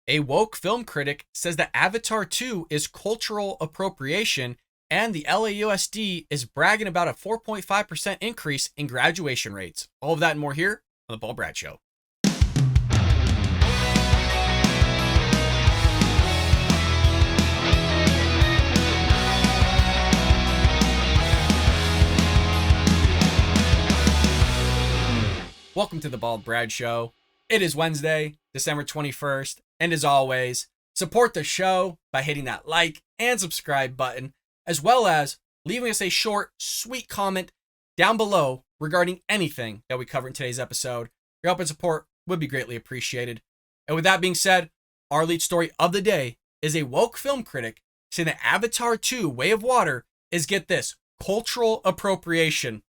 A woke film critic says that Avatar 2 is cultural appropriation, and the LAUSD is bragging about a 4.5% increase in graduation rates. All of that and more here on The Bald Brad Show. Welcome to The Bald Brad Show. It is Wednesday, December 21st, and as always, support the show by hitting that like and subscribe button, as well as leaving us a short, sweet comment down below regarding anything that we cover in today's episode. Your help and support would be greatly appreciated. And with that being said, our lead story of the day is a woke film critic saying that Avatar 2 Way of Water is, get this, cultural appropriation.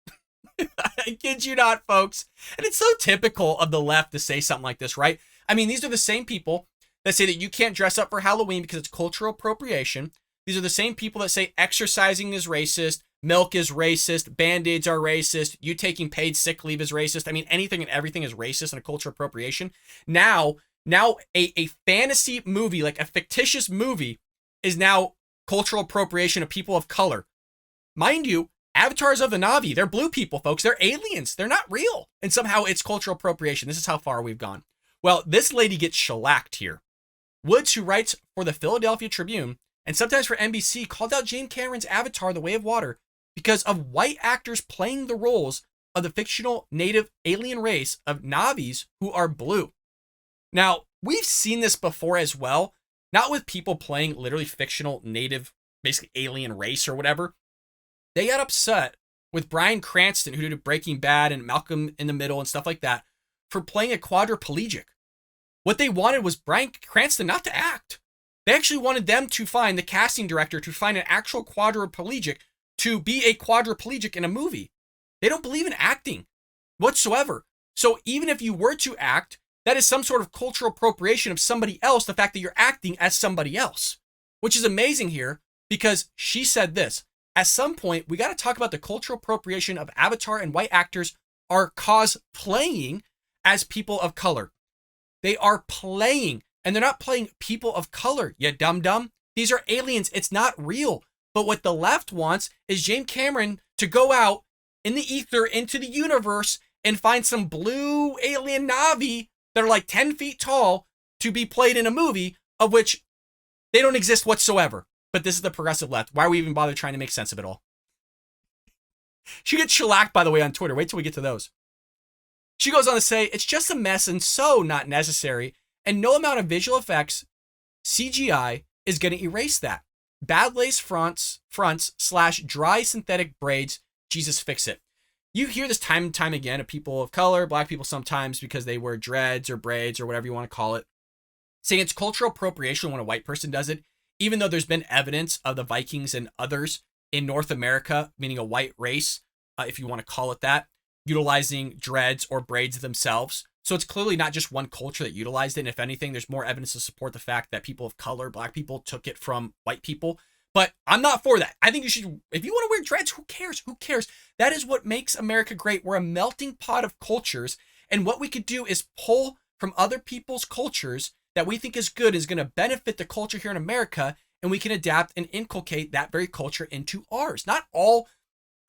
I kid you not, folks. And it's so typical of the left to say something like this, right? I mean, these are the same people that say that you can't dress up for Halloween because it's cultural appropriation. These are the same people that say exercising is racist, milk is racist, Band-Aids are racist, you taking paid sick leave is racist. I mean, anything and everything is racist and a cultural appropriation. Now a fantasy movie, like a fictitious movie, is now cultural appropriation of people of color. Mind you, avatars of the Na'vi, they're blue people, folks. They're aliens. They're not real. And somehow it's cultural appropriation. This is how far we've gone. Well, this lady gets shellacked here. Woods, who writes for the Philadelphia Tribune and sometimes for NBC, called out James Cameron's Avatar, The Way of Water, because of white actors playing the roles of the fictional native alien race of Na'vis who are blue. Now, we've seen this before as well, not with people playing literally fictional native, basically alien race or whatever. They got upset with Bryan Cranston, who did Breaking Bad and Malcolm in the Middle and stuff like that, for playing a quadriplegic. What they wanted was Bryan Cranston not to act. They actually wanted them to find, the casting director, to find an actual quadriplegic to be a quadriplegic in a movie. They don't believe in acting whatsoever. So even if you were to act, that is some sort of cultural appropriation of somebody else, the fact that you're acting as somebody else, which is amazing here because she said this. At some point, we got to talk about the cultural appropriation of Avatar, and white actors are cosplaying as people of color. They are playing, and they're not playing people of color, you dum-dum. These are aliens. It's not real. But what the left wants is James Cameron to go out in the ether into the universe and find some blue alien Na'vi that are like 10 feet tall to be played in a movie of which they don't exist whatsoever. But this is the progressive left. Why are we even bother trying to make sense of it all? She gets shellacked, by the way, on Twitter. Wait till we get to those. She goes on to say, it's just a mess and so not necessary, and no amount of visual effects, CGI, is going to erase that. Bad lace fronts / dry synthetic braids, Jesus fix it. You hear this time and time again of people of color, black people sometimes, because they wear dreads or braids or whatever you want to call it, saying it's cultural appropriation when a white person does it. Even though there's been evidence of the Vikings and others in North America, meaning a white race, if you want to call it that, utilizing dreads or braids themselves. So it's clearly not just one culture that utilized it. And if anything, there's more evidence to support the fact that people of color, black people, took it from white people. But I'm not for that. I think you should, if you want to wear dreads, who cares? Who cares? That is what makes America great. We're a melting pot of cultures. And what we could do is pull from other people's cultures that we think is good, is going to benefit the culture here in America, and we can adapt and inculcate that very culture into ours. Not all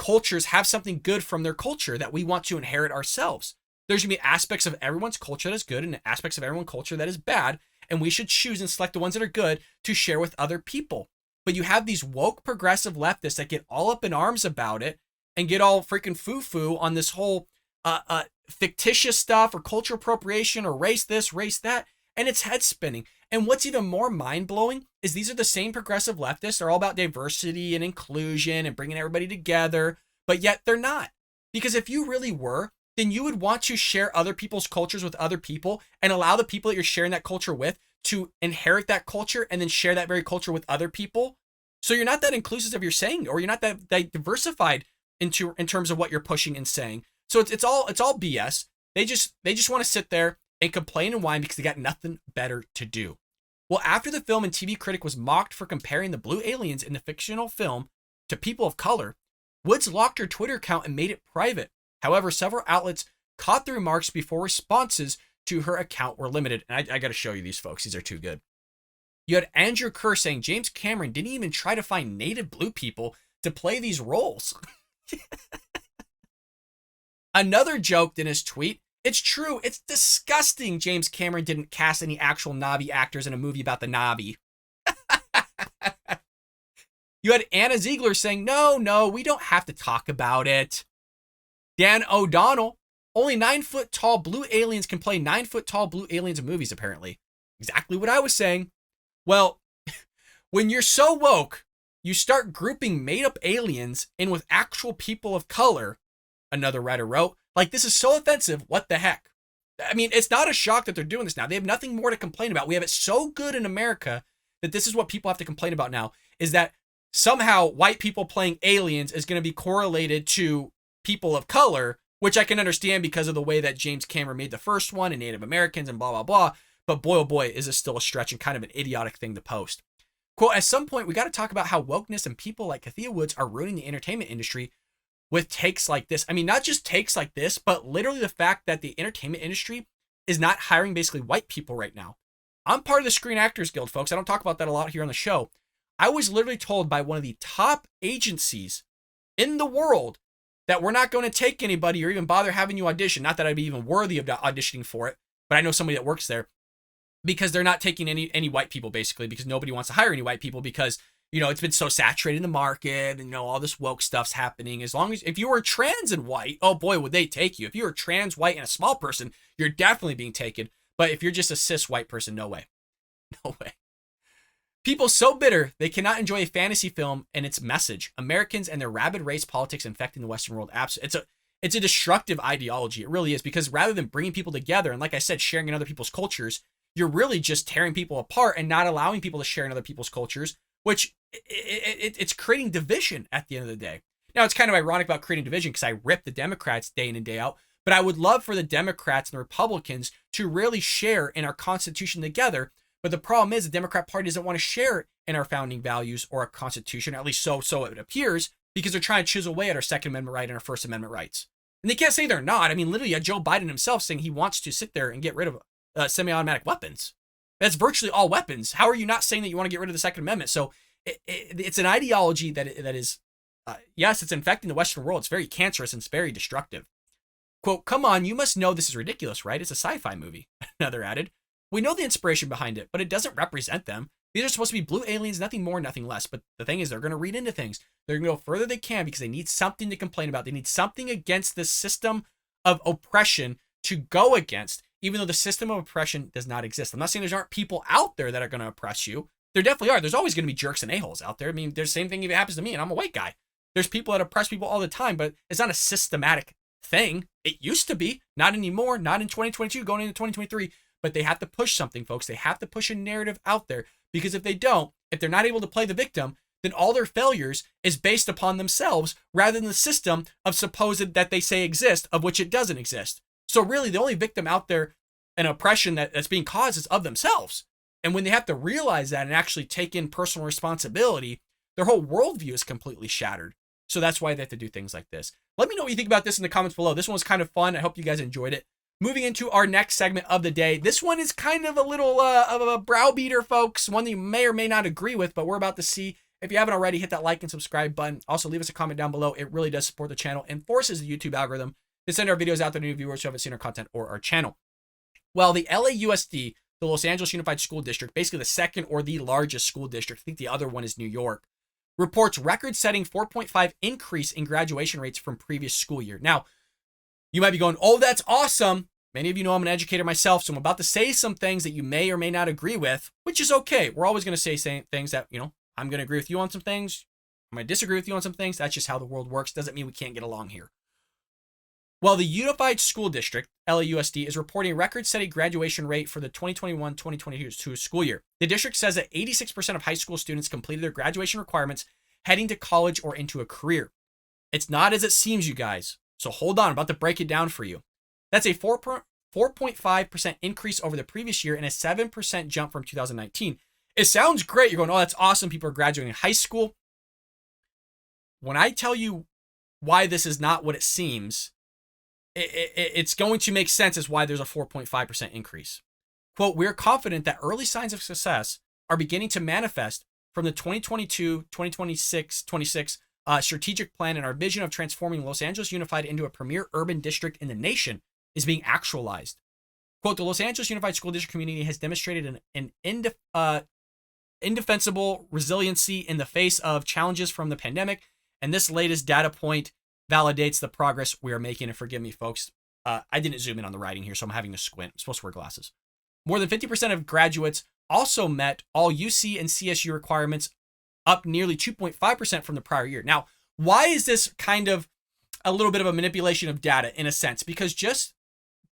cultures have something good from their culture that we want to inherit ourselves. There's going to be aspects of everyone's culture that is good and aspects of everyone's culture that is bad, and we should choose and select the ones that are good to share with other people. But you have these woke progressive leftists that get all up in arms about it and get all freaking foo-foo on this whole fictitious stuff or cultural appropriation or race this, race that. And it's head spinning. And what's even more mind blowing is these are the same progressive leftists. They're all about diversity and inclusion and bringing everybody together, but yet they're not. Because if you really were, then you would want to share other people's cultures with other people and allow the people that you're sharing that culture with to inherit that culture and then share that very culture with other people. So you're not that inclusive of your saying, or you're not that diversified in terms of what you're pushing and saying. So it's all BS. They just want to sit there and complain and whine because they got nothing better to do. Well, after the film and TV critic was mocked for comparing the blue aliens in the fictional film to people of color, Woods locked her Twitter account and made it private. However, several outlets caught the remarks before responses to her account were limited. And I got to show you these folks. These are too good. You had Andrew Kerr saying James Cameron didn't even try to find native blue people to play these roles. Another joked in his tweet, it's true, it's disgusting James Cameron didn't cast any actual Na'vi actors in a movie about the Na'vi. You had Anna Ziegler saying, no, we don't have to talk about it. Dan O'Donnell, only 9-foot-tall blue aliens can play 9-foot-tall blue aliens in movies, apparently. Exactly what I was saying. Well, when you're so woke, you start grouping made-up aliens in with actual people of color, another writer wrote. Like, this is so offensive, what the heck? I mean, it's not a shock that they're doing this now. They have nothing more to complain about. We have it so good in America that this is what people have to complain about now, is that somehow white people playing aliens is going to be correlated to people of color, which I can understand because of the way that James Cameron made the first one and Native Americans and blah, blah, blah. But boy, oh boy, is this still a stretch and kind of an idiotic thing to post. Quote, at some point, we got to talk about how wokeness and people like Kathia Woods are ruining the entertainment industry with takes like this. I mean, not just takes like this, but literally the fact that the entertainment industry is not hiring basically white people right now. I'm part of the Screen Actors Guild, folks. I don't talk about that a lot here on the show. I was literally told by one of the top agencies in the world that we're not going to take anybody or even bother having you audition. Not that I'd be even worthy of auditioning for it, but I know somebody that works there, because they're not taking any white people, basically, because nobody wants to hire any white people because, you know, it's been so saturated in the market and, you know, all this woke stuff's happening. As long as, if you were trans and white, oh boy, would they take you. If you were trans, white, and a small person, you're definitely being taken. But if you're just a cis white person, no way. No way. People so bitter they cannot enjoy a fantasy film and its message. Americans and their rabid race politics infecting the Western world. It's a destructive ideology. It really is, because rather than bringing people together and, like I said, sharing in other people's cultures, you're really just tearing people apart and not allowing people to share in other people's cultures, which it's creating division at the end of the day. Now, it's kind of ironic about creating division because I rip the Democrats day in and day out, but I would love for the Democrats and the Republicans to really share in our Constitution together. But the problem is the Democrat Party doesn't want to share in our founding values or our Constitution, at least so it appears, because they're trying to chisel away at our Second Amendment right and our First Amendment rights. And they can't say they're not. I mean, literally, you had Joe Biden himself saying he wants to sit there and get rid of semi-automatic weapons. That's virtually all weapons. How are you not saying that you want to get rid of the Second Amendment? So it's an ideology that is, yes, it's infecting the Western world. It's very cancerous and it's very destructive. Quote, come on, you must know this is ridiculous, right? It's a sci-fi movie. Another added. We know the inspiration behind it, but it doesn't represent them. These are supposed to be blue aliens, nothing more, nothing less. But the thing is, they're going to read into things. They're going to go further they can because they need something to complain about. They need something against this system of oppression to go against, even though the system of oppression does not exist. I'm not saying there aren't people out there that are going to oppress you. There definitely are. There's always going to be jerks and a-holes out there. I mean, there's the same thing if it happens to me, and I'm a white guy. There's people that oppress people all the time, but it's not a systematic thing. It used to be. Not anymore. Not in 2022, going into 2023. But they have to push something, folks. They have to push a narrative out there, because if they don't, if they're not able to play the victim, then all their failures is based upon themselves rather than the system of supposed that they say exist, of which it doesn't exist. So really, the only victim out there and oppression that's being caused is of themselves. And when they have to realize that and actually take in personal responsibility, their whole worldview is completely shattered. So that's why they have to do things like this. Let me know what you think about this in the comments below. This one was kind of fun. I hope you guys enjoyed it. Moving into our next segment of the day. This one is kind of a little of a browbeater, folks. One that you may or may not agree with, but we're about to see. If you haven't already, hit that like and subscribe button. Also, leave us a comment down below. It really does support the channel and forces the YouTube algorithm to send our videos out to new viewers who haven't seen our content or our channel. Well, the LAUSD, the Los Angeles Unified School District, basically the second or the largest school district, I think the other one is New York, reports record-setting 4.5 increase in graduation rates from previous school year. Now, you might be going, oh, that's awesome. Many of you know I'm an educator myself, so I'm about to say some things that you may or may not agree with, which is okay. We're always going to say things that, you know, I'm going to agree with you on some things. I'm going to disagree with you on some things. That's just how the world works. Doesn't mean we can't get along here. Well, the Unified School District, LAUSD, is reporting a record-setting graduation rate for the 2021-2022 school year. The district says that 86% of high school students completed their graduation requirements heading to college or into a career. It's not as it seems, you guys. So hold on, I'm about to break it down for you. That's a 4.5% increase over the previous year and a 7% jump from 2019. It sounds great. You're going, oh, that's awesome. People are graduating high school. When I tell you why this is not what it seems, it's going to make sense as why there's a 4.5% increase. Quote, "We are confident that early signs of success are beginning to manifest from the 2022-2026 strategic plan, and our vision of transforming Los Angeles Unified into a premier urban district in the nation is being actualized." Quote, "The Los Angeles Unified School District community has demonstrated an indefensible resiliency in the face of challenges from the pandemic, and this latest data point validates the progress we are making." And forgive me, folks, I didn't zoom in on the writing here, so I'm having to squint. I'm supposed to wear glasses. "More than 50% of graduates also met all UC and CSU requirements, up nearly 2.5% from the prior year." Now, why is this kind of a little bit of a manipulation of data in a sense? Because just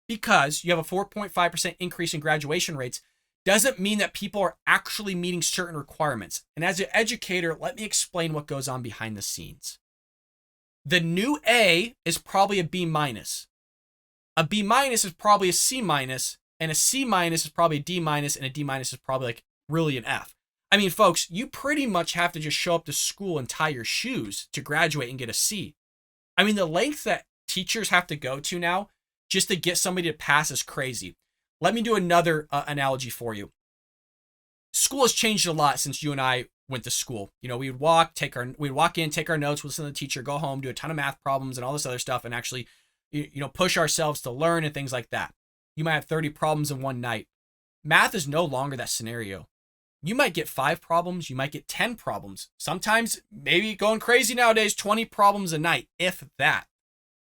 because you have a 4.5% increase in graduation rates doesn't mean that people are actually meeting certain requirements. And as an educator, let me explain what goes on behind the scenes. The new A is probably a B minus. A B minus is probably a C minus, and a C minus is probably a D minus, and a D minus is probably like really an F. I mean, folks, you pretty much have to just show up to school and tie your shoes to graduate and get a C. I mean, the length that teachers have to go to now just to get somebody to pass is crazy. Let me do another analogy for you. School has changed a lot since you and I went to school. You know, we'd walk in, take our notes, listen to the teacher, go home, do a ton of math problems and all this other stuff, and actually, push ourselves to learn and things like that. You might have 30 problems in one night. Math is no longer that scenario. You might get 5 problems, you might get 10 problems. Sometimes, maybe going crazy nowadays, 20 problems a night, if that.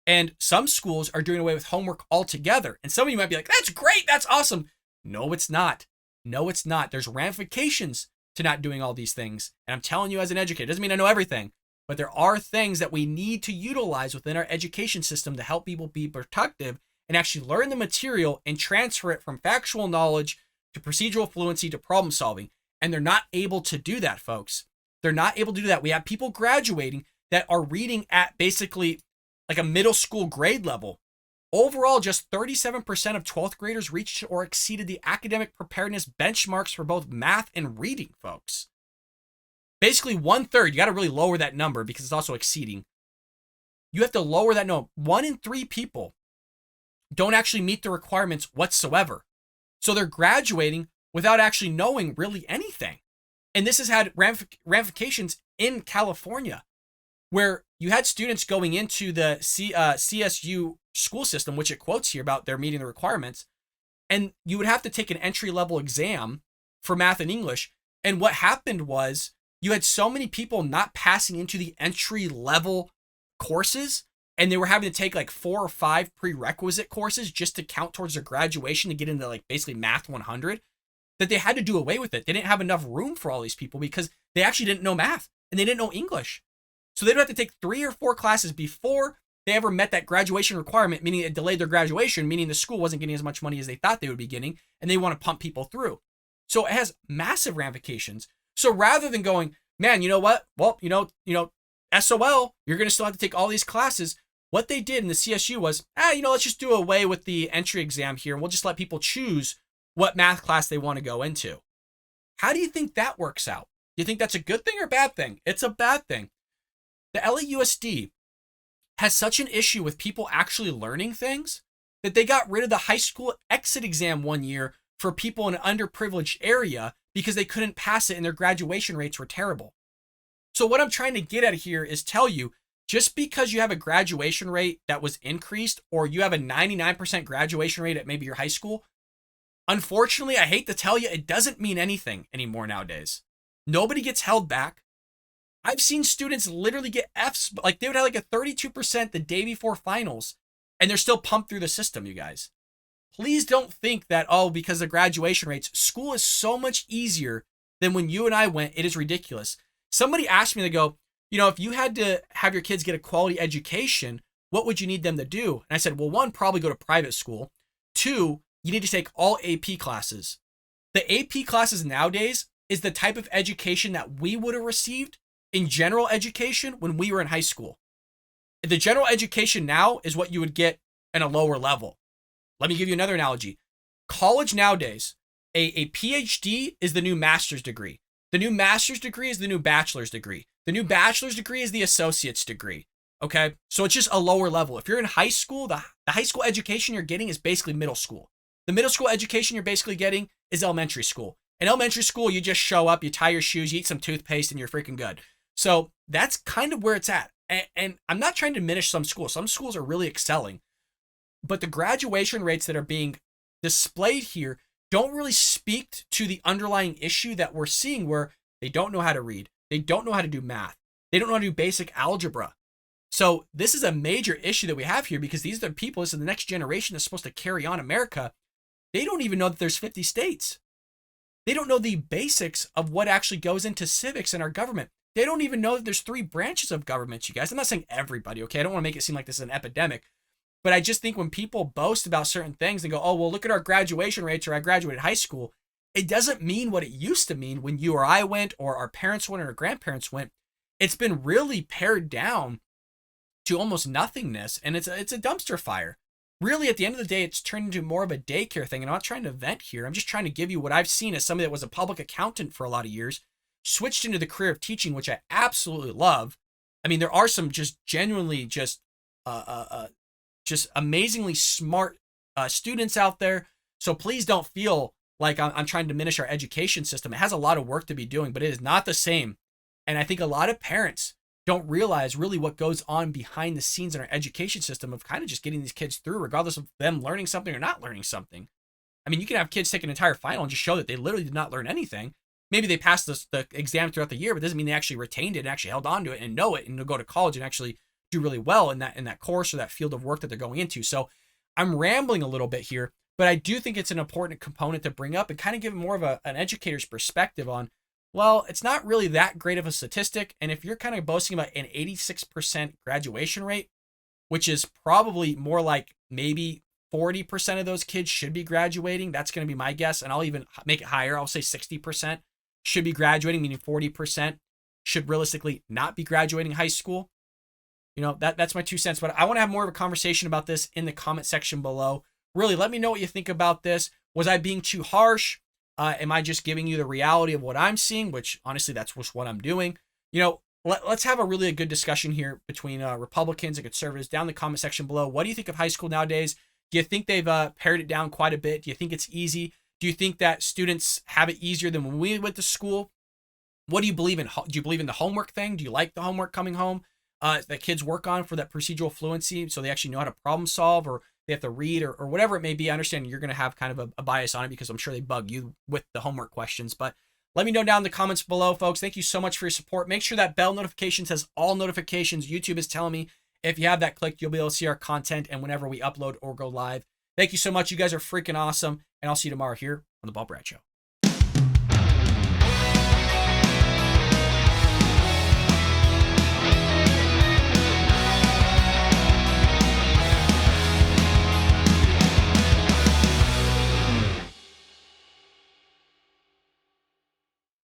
And some schools are doing away with homework altogether. And some of you might be like, "That's great, that's awesome." No, it's not. No, it's not. There's ramifications to not doing all these things. And I'm telling you as an educator, it doesn't mean I know everything, but there are things that we need to utilize within our education system to help people be productive and actually learn the material and transfer it from factual knowledge to procedural fluency to problem solving. And they're not able to do that, folks. They're not able to do that. We have people graduating that are reading at basically like a middle school grade level. Overall, just 37% of 12th graders reached or exceeded the academic preparedness benchmarks for both math and reading, folks. Basically 1/3. You got to really lower that number because it's also exceeding. You have to lower that number. 1 in 3 people don't actually meet the requirements whatsoever. So they're graduating without actually knowing really anything. And this has had ramifications in California, where you had students going into the CSU school system, which it quotes here about they're meeting the requirements, and you would have to take an entry-level exam for math and English. And what happened was you had so many people not passing into the entry-level courses, and they were having to take like 4 or 5 prerequisite courses just to count towards their graduation to get into like basically Math 100, that they had to do away with it. They didn't have enough room for all these people because they actually didn't know math and they didn't know English. So they'd have to take 3 or 4 classes before they ever met that graduation requirement, meaning it delayed their graduation, meaning the school wasn't getting as much money as they thought they would be getting, and they want to pump people through. So it has massive ramifications. So rather than going, man, you know what? Well, SOL, you're going to still have to take all these classes. What they did in the CSU was, let's just do away with the entry exam here, and we'll just let people choose what math class they want to go into. How do you think that works out? Do you think that's a good thing or a bad thing? It's a bad thing. The LAUSD has such an issue with people actually learning things that they got rid of the high school exit exam one year for people in an underprivileged area because they couldn't pass it and their graduation rates were terrible. So what I'm trying to get at here is tell you, just because you have a graduation rate that was increased, or you have a 99% graduation rate at maybe your high school, unfortunately, I hate to tell you, it doesn't mean anything anymore nowadays. Nobody gets held back. I've seen students literally get Fs, like they would have like a 32% the day before finals, and they're still pumped through the system, you guys. Please don't think that, because of graduation rates, school is so much easier than when you and I went. It is ridiculous. Somebody asked me, they go, if you had to have your kids get a quality education, what would you need them to do? And I said, well, 1, probably go to private school. 2, you need to take all AP classes. The AP classes nowadays is the type of education that we would have received in general education when we were in high school. The general education now is what you would get in a lower level. Let me give you another analogy. College nowadays, a PhD is the new master's degree. The new master's degree is the new bachelor's degree. The new bachelor's degree is the associate's degree. Okay. So it's just a lower level. If you're in high school, the high school education you're getting is basically middle school. The middle school education you're basically getting is elementary school. In elementary school, you just show up, you tie your shoes, you eat some toothpaste, and you're freaking good. So that's kind of where it's at. And I'm not trying to diminish some schools. Some schools are really excelling. But the graduation rates that are being displayed here don't really speak to the underlying issue that we're seeing, where they don't know how to read. They don't know how to do math. They don't know how to do basic algebra. So this is a major issue that we have here, because these are the people, this is the next generation that's supposed to carry on America. They don't even know that there's 50 states. They don't know the basics of what actually goes into civics in our government. They don't even know that there's 3 branches of government, you guys. I'm not saying everybody, okay? I don't want to make it seem like this is an epidemic. But I just think when people boast about certain things and go, oh, well, look at our graduation rates, or I graduated high school, it doesn't mean what it used to mean when you or I went, or our parents went, or our grandparents went. It's been really pared down to almost nothingness, and it's a dumpster fire. Really, at the end of the day, it's turned into more of a daycare thing, and I'm not trying to vent here. I'm just trying to give you what I've seen as somebody that was a public accountant for a lot of years, switched into the career of teaching, which I absolutely love. I mean, there are some just genuinely just amazingly smart students out there. So please don't feel like I'm trying to diminish our education system. It has a lot of work to be doing, but it is not the same. And I think a lot of parents don't realize really what goes on behind the scenes in our education system of kind of just getting these kids through, regardless of them learning something or not learning something. I mean, you can have kids take an entire final and just show that they literally did not learn anything. Maybe they passed the exam throughout the year, but it doesn't mean they actually retained it and actually held on to it and know it and to go to college and actually do really well in that course or that field of work that they're going into. So I'm rambling a little bit here, but I do think it's an important component to bring up and kind of give more of an educator's perspective on, well, it's not really that great of a statistic. And if you're kind of boasting about an 86% graduation rate, which is probably more like maybe 40% of those kids should be graduating, that's going to be my guess. And I'll even make it higher. I'll say 60% should be graduating, meaning 40% should realistically not be graduating high school. You know, that's my 2 cents, but I want to have more of a conversation about this in the comment section below. Really, let me know what you think about this. Was I being too harsh? Am I just giving you the reality of what I'm seeing, which honestly, that's just what I'm doing. You know, let's have a really good discussion here between Republicans and conservatives down in the comment section below. What do you think of high school nowadays? Do you think they've pared it down quite a bit? Do you think it's easy? Do you think that students have it easier than when we went to school? What do you believe in? Do you believe in the homework thing? Do you like the homework coming home that kids work on for that procedural fluency, so they actually know how to problem solve, or they have to read, or whatever it may be? I understand you're going to have kind of a bias on it because I'm sure they bug you with the homework questions, but let me know down in the comments below, folks. Thank you so much for your support. Make sure that bell notification says all notifications. YouTube is telling me if you have that clicked, you'll be able to see our content and whenever we upload or go live. Thank you so much. You guys are freaking awesome, and I'll see you tomorrow here on The Ball Brad Show.